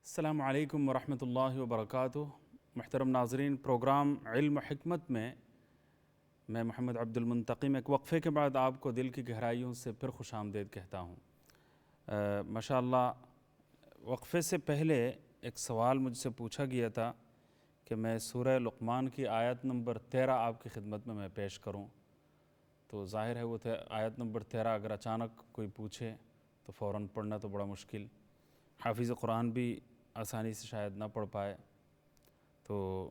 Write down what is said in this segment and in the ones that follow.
السلام علیکم ورحمۃ اللہ وبرکاتہ۔ محترم ناظرین، پروگرام علم و حکمت میں میں محمد عبد المنتقم ایک وقفے کے بعد آپ کو دل کی گہرائیوں سے پھر خوش آمدید کہتا ہوں۔ ماشاءاللہ وقفے سے پہلے ایک سوال مجھ سے پوچھا گیا تھا کہ میں سورہ لقمان کی آیت نمبر 13 آپ کی خدمت میں پیش کروں، تو ظاہر ہے وہ آیت نمبر 13 اگر اچانک کوئی پوچھے تو فوراً پڑھنا تو بڑا مشکل، حافظ قرآن بھی آسانی سے شاید نہ پڑھ پائے، تو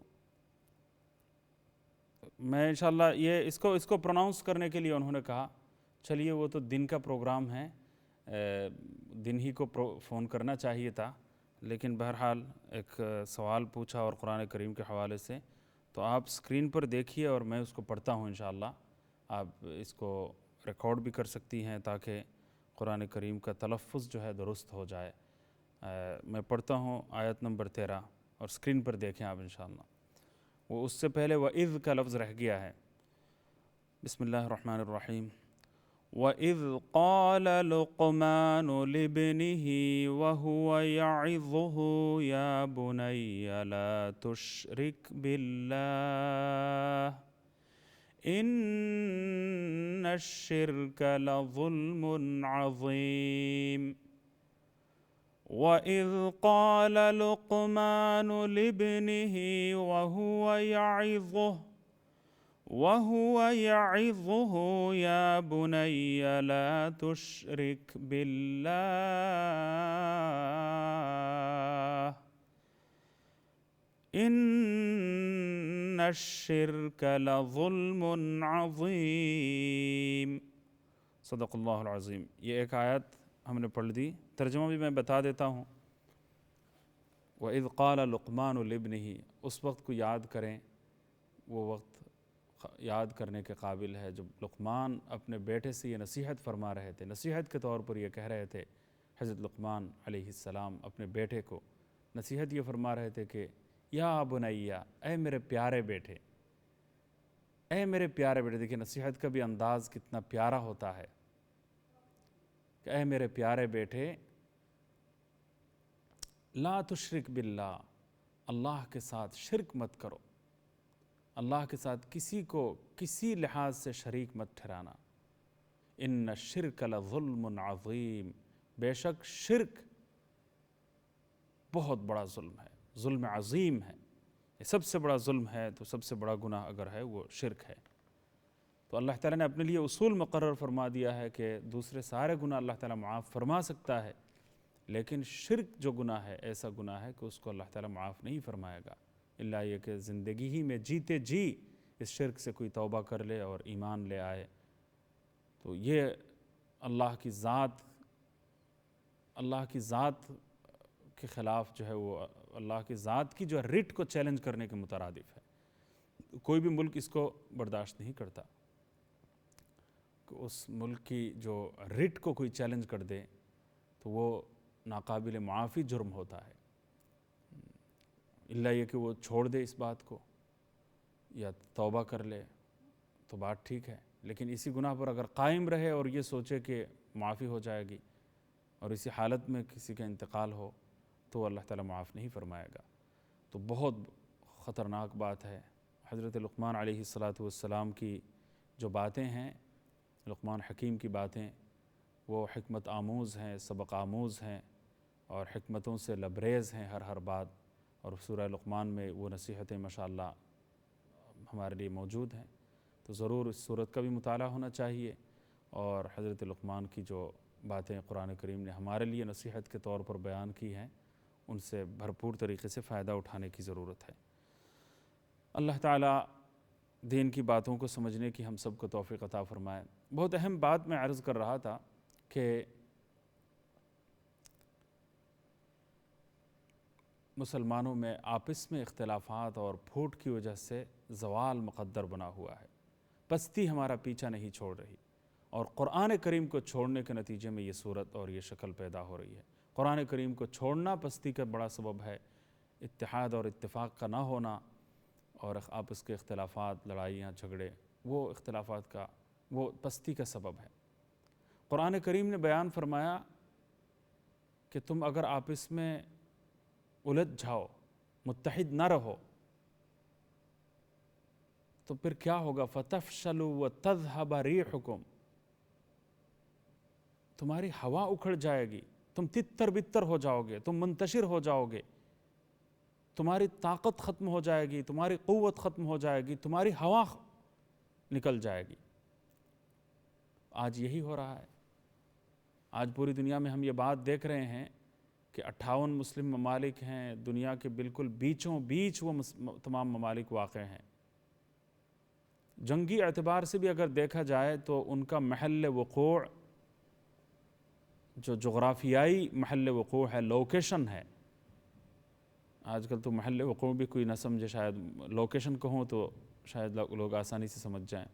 میں انشاءاللہ یہ اس کو پروناؤنس کرنے کے لیے انہوں نے کہا چلیے وہ تو دن کا پروگرام ہے، دن ہی کو فون کرنا چاہیے تھا، لیکن بہرحال ایک سوال پوچھا اور قرآن کریم کے حوالے سے، تو آپ سکرین پر دیکھیے اور میں اس کو پڑھتا ہوں انشاءاللہ۔ آپ اس کو ریکارڈ بھی کر سکتی ہیں تاکہ قرآن کریم کا تلفظ جو ہے درست ہو جائے۔ میں پڑھتا ہوں آیت نمبر 13 اور سکرین پر دیکھیں آپ انشاءاللہ۔ وہ اس سے پہلے وَإِذْ کا لفظ رہ گیا ہے۔ بسم اللہ الرحمن الرحیم۔ وَإِذْ قَالَ لُقْمَانُ لِابْنِهِ وَهُوَ يَعِظُهُ يَا بُنَيَّ لَا تُشْرِكْ بِاللَّهِ إِنَّ الشِّرْكَ لَظُلْمٌ عَظِيمٌ۔ وَإِذْ قَالَ لُقْمَانُ لِابْنِهِ وَهُوَ يَعِظُهُ يَا بُنَيَّ لَا تُشْرِكْ بِاللَّهِ إِنَّ الشِّرْكَ لَظُلْمٌ عَظِيمٌ۔ صدق اللہ العظیم۔ یہ ایک آیت ہم نے پڑھ دی، ترجمہ بھی میں بتا دیتا ہوں۔ وَإِذْ قَالَ لُقْمَانُ لِابْنِهِ، اس وقت کو یاد کریں، وہ وقت یاد کرنے کے قابل ہے جب لقمان اپنے بیٹے سے یہ نصیحت فرما رہے تھے، نصیحت کے طور پر یہ کہہ رہے تھے۔ حضرت لقمان علیہ السلام اپنے بیٹے کو نصیحت یہ فرما رہے تھے کہ یا بنیا، اے میرے پیارے بیٹے، اے میرے پیارے بیٹے۔ دیکھیں نصیحت کا بھی انداز کتنا پیارا ہوتا ہے کہ اے میرے پیارے بیٹے، لا تشرک باللہ، اللہ کے ساتھ شرک مت کرو، اللہ کے ساتھ کسی کو کسی لحاظ سے شریک مت ٹھہرانا۔ ان الشرک لظلم عظیم، بے شک شرک بہت بڑا ظلم ہے، ظلم عظیم ہے، یہ سب سے بڑا ظلم ہے، تو سب سے بڑا گناہ اگر ہے وہ شرک ہے۔ تو اللہ تعالیٰ نے اپنے لیے اصول مقرر فرما دیا ہے کہ دوسرے سارے گناہ اللہ تعالیٰ معاف فرما سکتا ہے، لیکن شرک جو گناہ ہے ایسا گناہ ہے کہ اس کو اللہ تعالیٰ معاف نہیں فرمائے گا، اللہ یہ کہ زندگی ہی میں جیتے جی اس شرک سے کوئی توبہ کر لے اور ایمان لے آئے، تو یہ اللہ کی ذات کے خلاف جو ہے، وہ اللہ کی ذات کی جو رٹ کو چیلنج کرنے کے مترادف ہے۔ کوئی بھی ملک اس کو برداشت نہیں کرتا کہ اس ملک کی جو رٹ کو کوئی چیلنج کر دے تو وہ ناقابل معافی جرم ہوتا ہے، اللہ یہ کہ وہ چھوڑ دے اس بات کو یا توبہ کر لے تو بات ٹھیک ہے، لیکن اسی گناہ پر اگر قائم رہے اور یہ سوچے کہ معافی ہو جائے گی اور اسی حالت میں کسی کا انتقال ہو تو اللہ تعالیٰ معاف نہیں فرمائے گا، تو بہت خطرناک بات ہے۔ حضرت لقمان علیہ السلام کی جو باتیں ہیں، لقمان حکیم کی باتیں، وہ حکمت آموز ہیں، سبق آموز ہیں اور حکمتوں سے لبریز ہیں ہر بات، اور سورہ لقمان میں وہ نصیحتیں ماشاءاللہ ہمارے لیے موجود ہیں، تو ضرور اس سورت کا بھی مطالعہ ہونا چاہیے، اور حضرت لقمان کی جو باتیں قرآن کریم نے ہمارے لیے نصیحت کے طور پر بیان کی ہیں ان سے بھرپور طریقے سے فائدہ اٹھانے کی ضرورت ہے۔ اللہ تعالیٰ دین کی باتوں کو سمجھنے کی ہم سب کو توفیق عطا فرمائے۔ بہت اہم بات میں عرض کر رہا تھا کہ مسلمانوں میں آپس میں اختلافات اور پھوٹ کی وجہ سے زوال مقدر بنا ہوا ہے، پستی ہمارا پیچھا نہیں چھوڑ رہی، اور قرآن کریم کو چھوڑنے کے نتیجے میں یہ صورت اور یہ شکل پیدا ہو رہی ہے۔ قرآن کریم کو چھوڑنا پستی کا بڑا سبب ہے، اتحاد اور اتفاق کا نہ ہونا اور آپس کے اختلافات، لڑائیاں، جھگڑے، وہ اختلافات کا وہ پستی کا سبب ہے۔ قرآن کریم نے بیان فرمایا کہ تم اگر آپس میں الجھ جاؤ، متحد نہ رہو، تو پھر کیا ہوگا؟ فَتَفْشَلُوا وَتَذْهَبَ رِيحُكُمْ، تمہاری ہوا اکھڑ جائے گی، تم تتر بتر ہو جاؤ گے، تم منتشر ہو جاؤ گے، تمہاری طاقت ختم ہو جائے گی، تمہاری قوت ختم ہو جائے گی، تمہاری ہوا نکل جائے گی۔ آج یہی ہو رہا ہے۔ آج پوری دنیا میں ہم یہ بات دیکھ رہے ہیں کہ 58 مسلم ممالک ہیں، دنیا کے بالکل بیچوں بیچ وہ تمام ممالک واقع ہیں۔ جنگی اعتبار سے بھی اگر دیکھا جائے تو ان کا محل وقوع، جو جغرافیائی محل وقوع ہے، لوکیشن ہے۔ آج کل تو محل وقوع بھی کوئی نہ سمجھے، شاید لوکیشن کہوں تو شاید لوگ آسانی سے سمجھ جائیں۔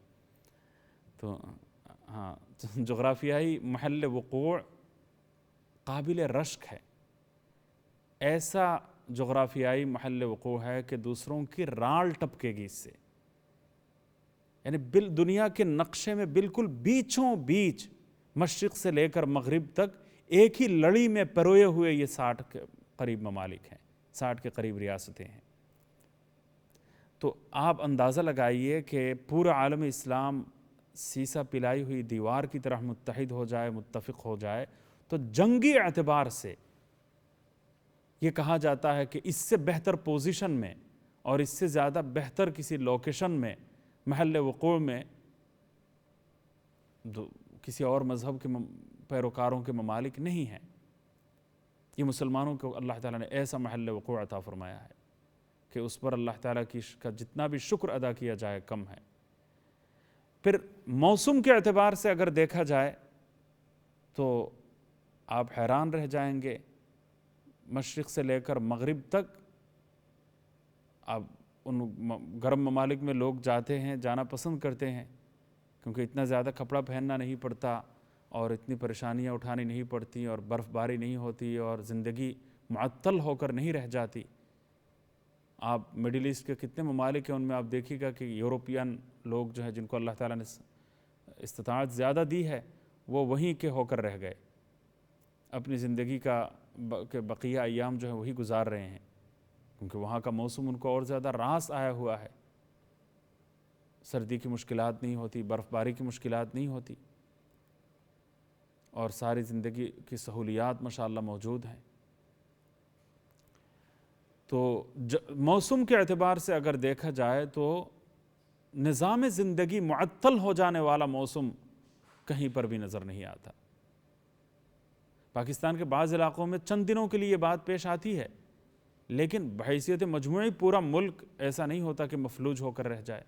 تو ہاں، جغرافیائی محل وقوع قابل رشک ہے۔ ایسا جغرافیائی محل وقوع ہے کہ دوسروں کی رال ٹپکے گی اس سے، یعنی دنیا کے نقشے میں بالکل بیچوں بیچ، مشرق سے لے کر مغرب تک ایک ہی لڑی میں پروئے ہوئے یہ 60 کے قریب ممالک ہیں، 60 کے قریب ریاستیں ہیں۔ تو آپ اندازہ لگائیے کہ پورا عالم اسلام سیسا پلائی ہوئی دیوار کی طرح متحد ہو جائے، متفق ہو جائے، تو جنگی اعتبار سے یہ کہا جاتا ہے کہ اس سے بہتر پوزیشن میں اور اس سے زیادہ بہتر کسی لوکیشن میں، محل وقوع میں کسی اور مذہب کے پیروکاروں کے ممالک نہیں ہیں۔ یہ مسلمانوں کو اللہ تعالیٰ نے ایسا محل وقوع عطا فرمایا ہے کہ اس پر اللہ تعالیٰ کا جتنا بھی شکر ادا کیا جائے کم ہے۔ پھر موسم کے اعتبار سے اگر دیکھا جائے تو آپ حیران رہ جائیں گے، مشرق سے لے کر مغرب تک اب ان گرم ممالک میں لوگ جاتے ہیں، جانا پسند کرتے ہیں، کیونکہ اتنا زیادہ کپڑا پہننا نہیں پڑتا اور اتنی پریشانیاں اٹھانی نہیں پڑتی اور برف باری نہیں ہوتی اور زندگی معطل ہو کر نہیں رہ جاتی۔ آپ مڈل ایسٹ کے کتنے ممالک ہیں، ان میں آپ دیکھیے گا کہ یورپین لوگ جو ہیں، جن کو اللہ تعالیٰ نے استطاعت زیادہ دی ہے، وہ وہیں کے ہو کر رہ گئے، اپنی زندگی کا بقیہ ایام جو ہے وہی گزار رہے ہیں، کیونکہ وہاں کا موسم ان کو اور زیادہ راس آیا ہوا ہے، سردی کی مشکلات نہیں ہوتی، برف باری کی مشکلات نہیں ہوتی، اور ساری زندگی کی سہولیات ماشاءاللہ موجود ہیں۔ تو موسم کے اعتبار سے اگر دیکھا جائے تو نظام زندگی معطل ہو جانے والا موسم کہیں پر بھی نظر نہیں آتا۔ پاکستان کے بعض علاقوں میں چند دنوں کے لیے یہ بات پیش آتی ہے، لیکن بحیثیت مجموعی پورا ملک ایسا نہیں ہوتا کہ مفلوج ہو کر رہ جائے۔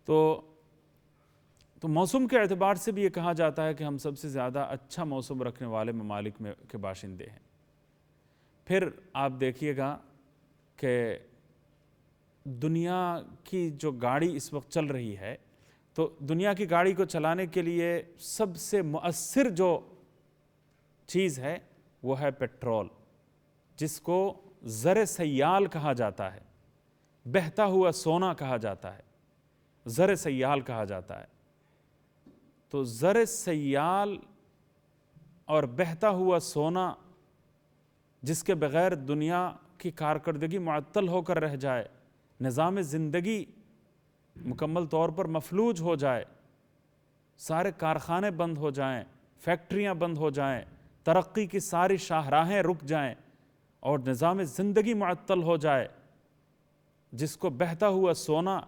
تو موسم کے اعتبار سے بھی یہ کہا جاتا ہے کہ ہم سب سے زیادہ اچھا موسم رکھنے والے ممالک میں کے باشندے ہیں۔ پھر آپ دیکھیے گا کہ دنیا کی جو گاڑی اس وقت چل رہی ہے، تو دنیا کی گاڑی کو چلانے کے لیے سب سے مؤثر جو چیز ہے وہ ہے پیٹرول، جس کو زر سیال کہا جاتا ہے، بہتا ہوا سونا کہا جاتا ہے، زر سیال کہا جاتا ہے۔ تو زر سیال اور بہتا ہوا سونا، جس کے بغیر دنیا کی کارکردگی معطل ہو کر رہ جائے، نظام زندگی مکمل طور پر مفلوج ہو جائے، سارے کارخانے بند ہو جائیں، فیکٹریاں بند ہو جائیں، ترقی کی ساری شاہراہیں رک جائیں اور نظام زندگی معطل ہو جائے، جس کو بہتا ہوا سونا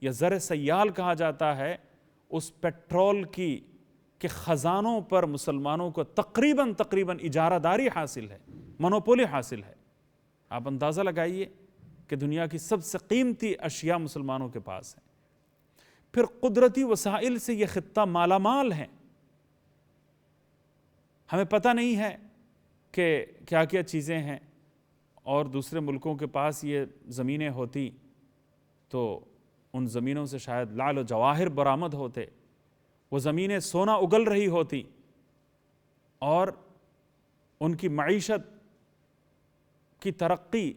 یا زر سیال کہا جاتا ہے، اس پیٹرول کے خزانوں پر مسلمانوں کو تقریباً اجارہ داری حاصل ہے، منوپولی حاصل ہے۔ آپ اندازہ لگائیے کہ دنیا کی سب سے قیمتی اشیاء مسلمانوں کے پاس ہیں۔ پھر قدرتی وسائل سے یہ خطہ مالا مال ہے، ہمیں پتہ نہیں ہے کہ کیا کیا چیزیں ہیں، اور دوسرے ملکوں کے پاس یہ زمینیں ہوتی تو ان زمینوں سے شاید لعل و جواہر برآمد ہوتے، وہ زمینیں سونا اگل رہی ہوتی اور ان کی معیشت کی ترقی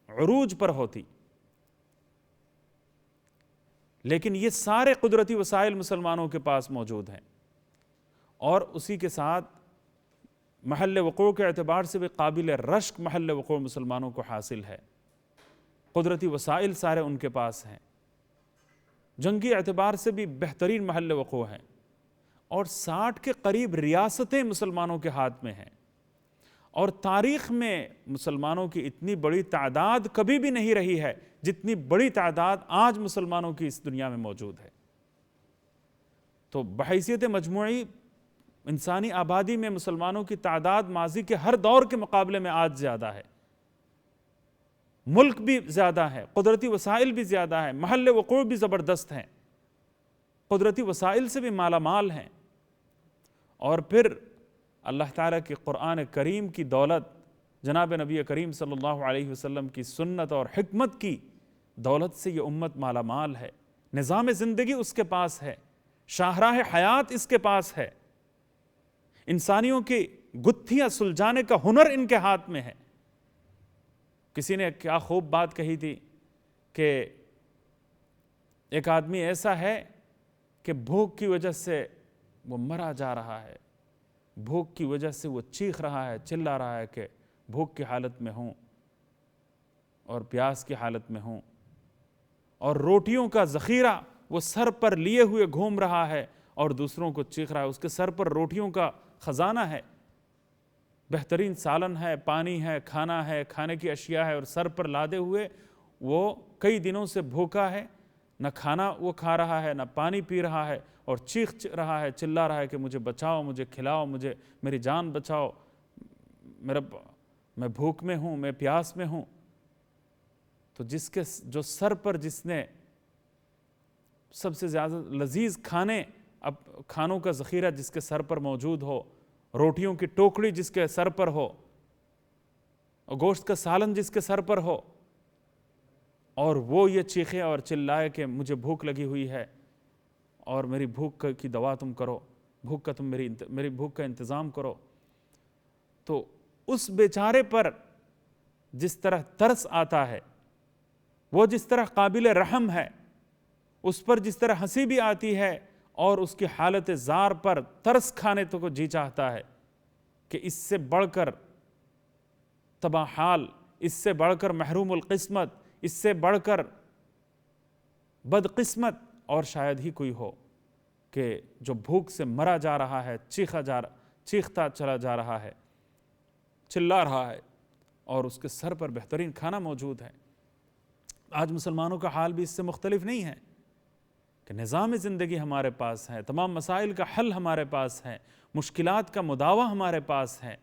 عروج پر ہوتی۔ لیکن یہ سارے قدرتی وسائل مسلمانوں کے پاس موجود ہیں، اور اسی کے ساتھ محل وقوع کے اعتبار سے بھی قابل رشک محل وقوع مسلمانوں کو حاصل ہے، قدرتی وسائل سارے ان کے پاس ہیں، جنگی اعتبار سے بھی بہترین محل وقوع ہیں، اور 60 کے قریب ریاستیں مسلمانوں کے ہاتھ میں ہیں، اور تاریخ میں مسلمانوں کی اتنی بڑی تعداد کبھی بھی نہیں رہی ہے جتنی بڑی تعداد آج مسلمانوں کی اس دنیا میں موجود ہے۔ تو بحیثیت مجموعی انسانی آبادی میں مسلمانوں کی تعداد ماضی کے ہر دور کے مقابلے میں آج زیادہ ہے، ملک بھی زیادہ ہے، قدرتی وسائل بھی زیادہ ہیں، محل وقوع بھی زبردست ہیں، قدرتی وسائل سے بھی مالا مال ہیں، اور پھر اللہ تعالیٰ کی قرآن کریم کی دولت، جناب نبی کریم صلی اللہ علیہ وسلم کی سنت اور حکمت کی دولت سے یہ امت مالا مال ہے، نظام زندگی اس کے پاس ہے، شاہراہ حیات اس کے پاس ہے، انسانیوں کی گتھیاں سلجھانے کا ہنر ان کے ہاتھ میں ہے۔ کسی نے کیا خوب بات کہی تھی کہ ایک آدمی ایسا ہے کہ بھوک کی وجہ سے وہ مرا جا رہا ہے، بھوک کی وجہ سے وہ چیخ رہا ہے، چلا رہا ہے کہ بھوک کی حالت میں ہوں اور پیاس کی حالت میں ہوں، اور روٹیوں کا ذخیرہ وہ سر پر لیے ہوئے گھوم رہا ہے اور دوسروں کو چیخ رہا ہے، اس کے سر پر روٹیوں کا خزانہ ہے، بہترین سالن ہے، پانی ہے، کھانا ہے، کھانے کی اشیاء ہے، اور سر پر لادے ہوئے وہ کئی دنوں سے بھوکا ہے، نہ کھانا وہ کھا رہا ہے، نہ پانی پی رہا ہے، اور چیخ رہا ہے، چلا رہا ہے کہ مجھے بچاؤ، مجھے کھلاؤ، مجھے میری جان بچاؤ، میں بھوک میں ہوں، میں پیاس میں ہوں۔ تو جو سر پر جس نے سب سے زیادہ لذیذ کھانوں کا ذخیرہ جس کے سر پر موجود ہو، روٹیوں کی ٹوکری جس کے سر پر ہو، اور گوشت کا سالن جس کے سر پر ہو، اور وہ یہ چیخے اور چلائے کہ مجھے بھوک لگی ہوئی ہے اور میری بھوک کی دوا تم کرو، میری بھوک کا انتظام کرو، تو اس بیچارے پر جس طرح ترس آتا ہے، وہ جس طرح قابل رحم ہے، اس پر جس طرح ہنسی بھی آتی ہے، اور اس کی حالت زار پر ترس کھانے تو کو جی چاہتا ہے کہ اس سے بڑھ کر تباہ حال، اس سے بڑھ کر محروم القسمت، اس سے بڑھ کر بدقسمت اور شاید ہی کوئی ہو کہ جو بھوک سے مرا جا رہا ہے، چیختا چلا جا رہا ہے، چلا رہا ہے، اور اس کے سر پر بہترین کھانا موجود ہے۔ آج مسلمانوں کا حال بھی اس سے مختلف نہیں ہے کہ نظام زندگی ہمارے پاس ہے، تمام مسائل کا حل ہمارے پاس ہے، مشکلات کا مداوع ہمارے پاس ہے،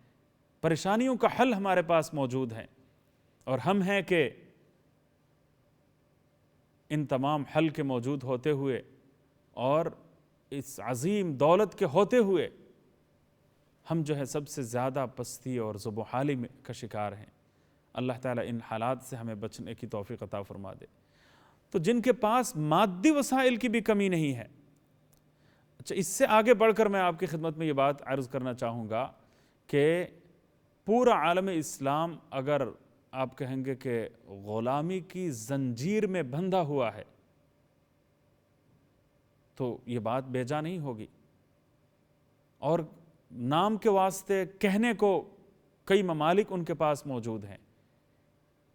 پریشانیوں کا حل ہمارے پاس موجود ہے، اور ہم ہیں کہ ان تمام حل کے موجود ہوتے ہوئے اور اس عظیم دولت کے ہوتے ہوئے ہم جو ہے سب سے زیادہ پستی اور ذوب و حالی کا شکار ہیں۔ اللہ تعالیٰ ان حالات سے ہمیں بچنے کی توفیق عطا فرما دے۔ تو جن کے پاس مادی وسائل کی بھی کمی نہیں ہے، اچھا، اس سے آگے بڑھ کر میں آپ کی خدمت میں یہ بات عرض کرنا چاہوں گا کہ پورا عالم اسلام اگر آپ کہیں گے کہ غلامی کی زنجیر میں بندھا ہوا ہے تو یہ بات بے جا نہیں ہوگی، اور نام کے واسطے کہنے کو کئی ممالک ان کے پاس موجود ہیں،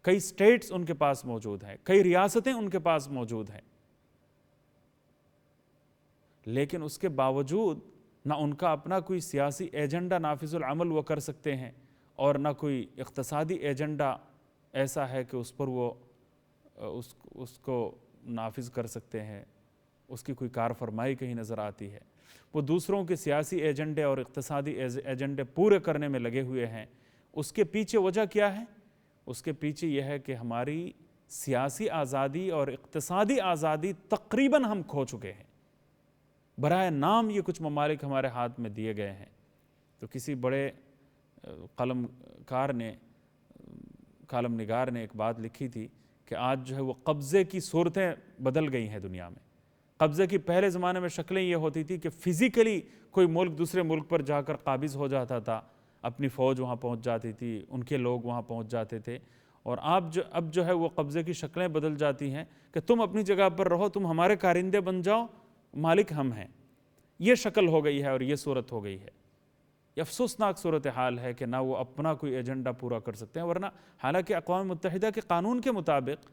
کئی سٹیٹس ان کے پاس موجود ہیں، کئی ریاستیں ان کے پاس موجود ہیں، لیکن اس کے باوجود نہ ان کا اپنا کوئی سیاسی ایجنڈا نافذ العمل وہ کر سکتے ہیں، اور نہ کوئی اقتصادی ایجنڈا ایسا ہے کہ اس پر وہ اس کو نافذ کر سکتے ہیں، اس کی کوئی کار فرمائی کہیں نظر آتی ہے۔ وہ دوسروں کے سیاسی ایجنڈے اور اقتصادی ایجنڈے پورے کرنے میں لگے ہوئے ہیں۔ اس کے پیچھے وجہ کیا ہے؟ اس کے پیچھے یہ ہے کہ ہماری سیاسی آزادی اور اقتصادی آزادی تقریباً ہم کھو چکے ہیں۔ برائے نام یہ کچھ ممالک ہمارے ہاتھ میں دیے گئے ہیں۔ تو کسی بڑے کالم نگار نے ایک بات لکھی تھی کہ آج جو ہے وہ قبضے کی صورتیں بدل گئی ہیں دنیا میں۔ قبضے کی پہلے زمانے میں شکلیں یہ ہوتی تھی کہ فزیکلی کوئی ملک دوسرے ملک پر جا کر قابض ہو جاتا تھا، اپنی فوج وہاں پہنچ جاتی تھی، ان کے لوگ وہاں پہنچ جاتے تھے، اور اب جو ہے وہ قبضے کی شکلیں بدل جاتی ہیں کہ تم اپنی جگہ پر رہو، تم ہمارے کارندے بن جاؤ، مالک ہم ہیں۔ یہ شکل ہو گئی ہے اور یہ صورت ہو گئی ہے۔ یہ افسوسناک صورتحال ہے کہ نہ وہ اپنا کوئی ایجنڈا پورا کر سکتے ہیں، ورنہ حالانکہ اقوام متحدہ کے قانون کے مطابق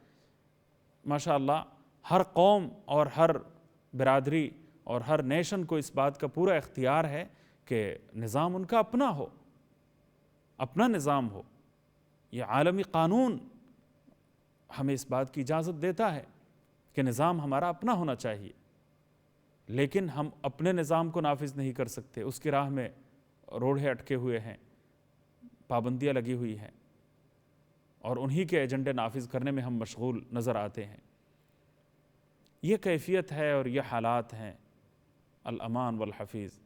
ماشاء اللہ ہر قوم اور ہر برادری اور ہر نیشن کو اس بات کا پورا اختیار ہے کہ نظام ان کا اپنا ہو، اپنا نظام ہو۔ یہ عالمی قانون ہمیں اس بات کی اجازت دیتا ہے کہ نظام ہمارا اپنا ہونا چاہیے، لیکن ہم اپنے نظام کو نافذ نہیں کر سکتے، اس کی راہ میں روڑے اٹکے ہوئے ہیں، پابندیاں لگی ہوئی ہیں، اور انہی کے ایجنڈے نافذ کرنے میں ہم مشغول نظر آتے ہیں۔ یہ کیفیت ہے اور یہ حالات ہیں الامان والحفیظ۔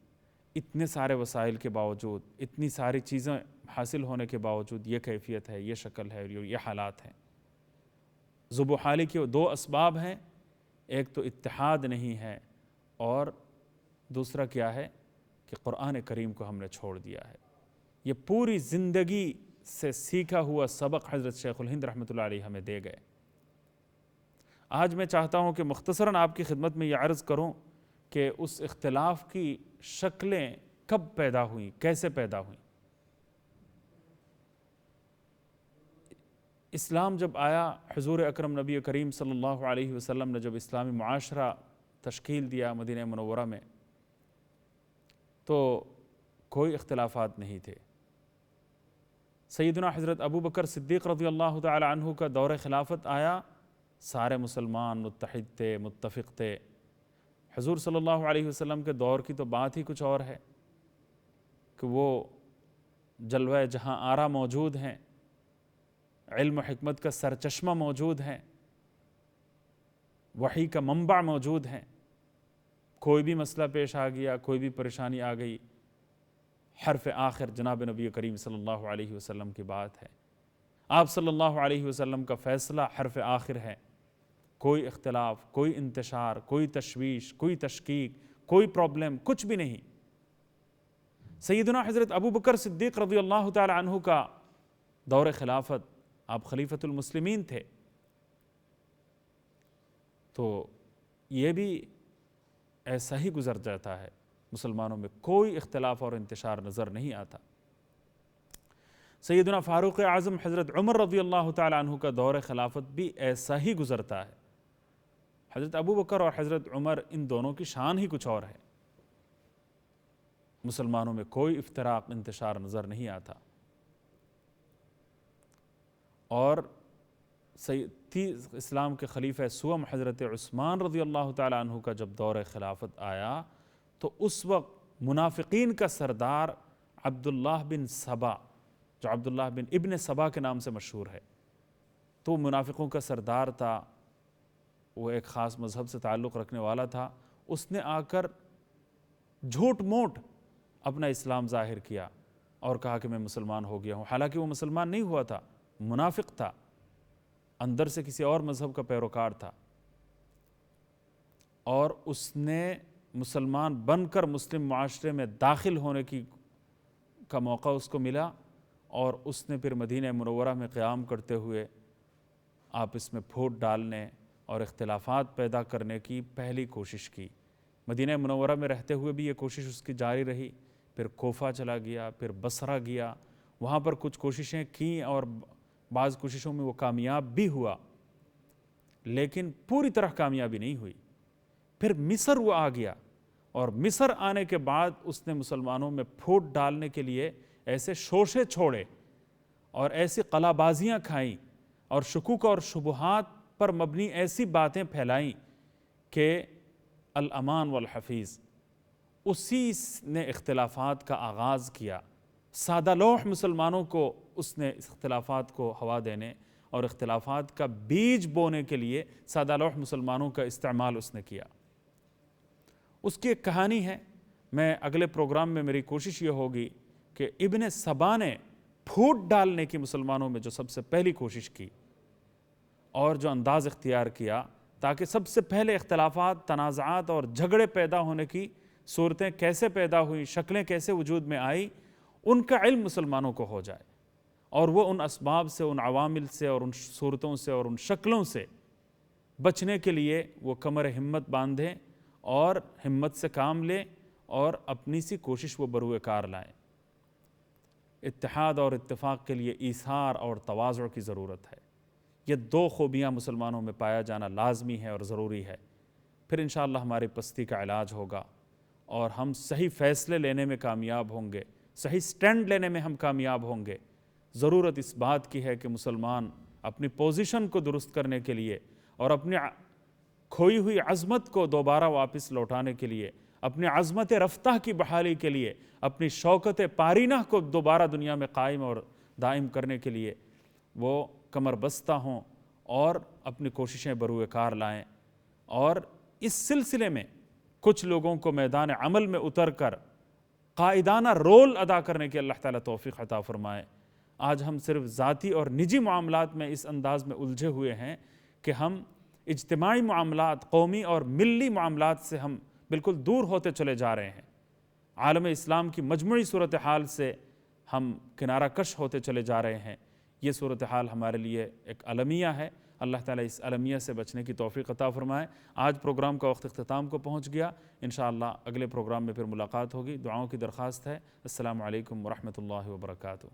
اتنے سارے وسائل کے باوجود، اتنی ساری چیزیں حاصل ہونے کے باوجود یہ کیفیت ہے، یہ شکل ہے، یہ حالات ہیں۔ ذوب و حالی کے دو اسباب ہیں، ایک تو اتحاد نہیں ہے، اور دوسرا کیا ہے کہ قرآن کریم کو ہم نے چھوڑ دیا ہے۔ یہ پوری زندگی سے سیکھا ہوا سبق حضرت شیخ الہند رحمۃ اللہ علیہ ہمیں دے گئے۔ آج میں چاہتا ہوں کہ مختصراً آپ کی خدمت میں یہ عرض کروں کہ اس اختلاف کی شکلیں کب پیدا ہوئیں، کیسے پیدا ہوئیں۔ اسلام جب آیا، حضور اکرم نبی کریم صلی اللہ علیہ وسلم نے جب اسلامی معاشرہ تشکیل دیا مدینہ منورہ میں، تو کوئی اختلافات نہیں تھے۔ سیدنا حضرت ابو بکر صدیق رضی اللہ تعالی عنہ کا دور خلافت آیا، سارے مسلمان متحد تھے، متفق تھے۔ حضور صلی اللہ علیہ وسلم کے دور کی تو بات ہی کچھ اور ہے کہ وہ جلوہ جہاں آرا موجود ہیں، علم و حکمت کا سرچشمہ موجود ہیں، وحی کا منبع موجود ہیں۔ کوئی بھی مسئلہ پیش آ گیا، کوئی بھی پریشانی آ گئی، حرف آخر جناب نبی کریم صلی اللہ علیہ وسلم کی بات ہے۔ آپ صلی اللہ علیہ وسلم کا فیصلہ حرف آخر ہے۔ کوئی اختلاف، کوئی انتشار، کوئی تشویش، کوئی تشکیک، کوئی پرابلم، کچھ بھی نہیں۔ سیدنا حضرت ابو بکر صدیق رضی اللہ تعالی عنہ کا دور خلافت، آپ خلیفۃ المسلمین تھے، تو یہ بھی ایسا ہی گزر جاتا ہے، مسلمانوں میں کوئی اختلاف اور انتشار نظر نہیں آتا۔ سیدنا فاروق اعظم حضرت عمر رضی اللہ تعالی عنہ کا دور خلافت بھی ایسا ہی گزرتا ہے۔ حضرت ابو بکر اور حضرت عمر، ان دونوں کی شان ہی کچھ اور ہے۔ مسلمانوں میں کوئی افتراق، انتشار نظر نہیں آتا۔ اور اسلام کے خلیفہ سوم حضرت عثمان رضی اللہ تعالی عنہ کا جب دور خلافت آیا، تو اس وقت منافقین کا سردار عبداللہ بن سبا، جو عبداللہ بن ابن سبا کے نام سے مشہور ہے، تو منافقوں کا سردار تھا، وہ ایک خاص مذہب سے تعلق رکھنے والا تھا۔ اس نے آ کر جھوٹ موٹ اپنا اسلام ظاہر کیا اور کہا کہ میں مسلمان ہو گیا ہوں، حالانکہ وہ مسلمان نہیں ہوا تھا، منافق تھا، اندر سے کسی اور مذہب کا پیروکار تھا۔ اور اس نے مسلمان بن کر مسلم معاشرے میں داخل ہونے کا موقع اس کو ملا، اور اس نے پھر مدینہ منورہ میں قیام کرتے ہوئے آپس میں پھوٹ ڈالنے اور اختلافات پیدا کرنے کی پہلی کوشش کی۔ مدینہ منورہ میں رہتے ہوئے بھی یہ کوشش اس کی جاری رہی، پھر کوفہ چلا گیا، پھر بصرہ گیا، وہاں پر کچھ کوششیں کیں اور بعض کوششوں میں وہ کامیاب بھی ہوا، لیکن پوری طرح کامیابی نہیں ہوئی۔ پھر مصر وہ آ گیا، اور مصر آنے کے بعد اس نے مسلمانوں میں پھوٹ ڈالنے کے لیے ایسے شوشے چھوڑے اور ایسی قلع بازیاں کھائیں اور شکوک اور شبہات پر مبنی ایسی باتیں پھیلائیں کہ الامان والحفیظ، اسی نے اختلافات کا آغاز کیا۔ سادہ لوح مسلمانوں کو اس نے اس اختلافات کو ہوا دینے اور اختلافات کا بیج بونے کے لیے سادہ لوح مسلمانوں کا استعمال اس نے کیا۔ اس کی ایک کہانی ہے، میں اگلے پروگرام میں میری کوشش یہ ہوگی کہ ابن سبا نے پھوٹ ڈالنے کی مسلمانوں میں جو سب سے پہلی کوشش کی اور جو انداز اختیار کیا تاکہ سب سے پہلے اختلافات، تنازعات اور جھگڑے پیدا ہونے کی صورتیں کیسے پیدا ہوئیں، شکلیں کیسے وجود میں آئی، ان کا علم مسلمانوں کو ہو جائے، اور وہ ان اسباب سے، ان عوامل سے اور ان صورتوں سے اور ان شکلوں سے بچنے کے لیے وہ کمر ہمت باندھیں اور ہمت سے کام لیں اور اپنی سی کوشش وہ بروئے کار لائیں۔ اتحاد اور اتفاق کے لیے ایثار اور تواضع کی ضرورت ہے۔ یہ دو خوبیاں مسلمانوں میں پایا جانا لازمی ہے اور ضروری ہے، پھر انشاءاللہ ہماری پستی کا علاج ہوگا اور ہم صحیح فیصلے لینے میں کامیاب ہوں گے، صحیح سٹینڈ لینے میں ہم کامیاب ہوں گے۔ ضرورت اس بات کی ہے کہ مسلمان اپنی پوزیشن کو درست کرنے کے لیے اور اپنی کھوئی ہوئی عظمت کو دوبارہ واپس لوٹانے کے لیے، اپنی عظمت رفتہ کی بحالی کے لیے، اپنی شوکت پارینہ کو دوبارہ دنیا میں قائم اور دائم کرنے کے لیے وہ کمر بستہ ہوں اور اپنی کوششیں بروئے کار لائیں۔ اور اس سلسلے میں کچھ لوگوں کو میدان عمل میں اتر کر قائدانہ رول ادا کرنے کی اللہ تعالیٰ توفیق عطا فرمائے۔ آج ہم صرف ذاتی اور نجی معاملات میں اس انداز میں الجھے ہوئے ہیں کہ ہم اجتماعی معاملات، قومی اور ملی معاملات سے ہم بالکل دور ہوتے چلے جا رہے ہیں۔ عالم اسلام کی مجموعی صورتحال سے ہم کنارہ کش ہوتے چلے جا رہے ہیں۔ یہ صورتحال ہمارے لیے ایک المیہ ہے۔ اللہ تعالیٰ اس المیہ سے بچنے کی توفیق عطا فرمائے۔ آج پروگرام کا وقت اختتام کو پہنچ گیا، انشاءاللہ اگلے پروگرام میں پھر ملاقات ہوگی۔ دعاؤں کی درخواست ہے۔ السلام علیکم ورحمۃ اللہ وبرکاتہ۔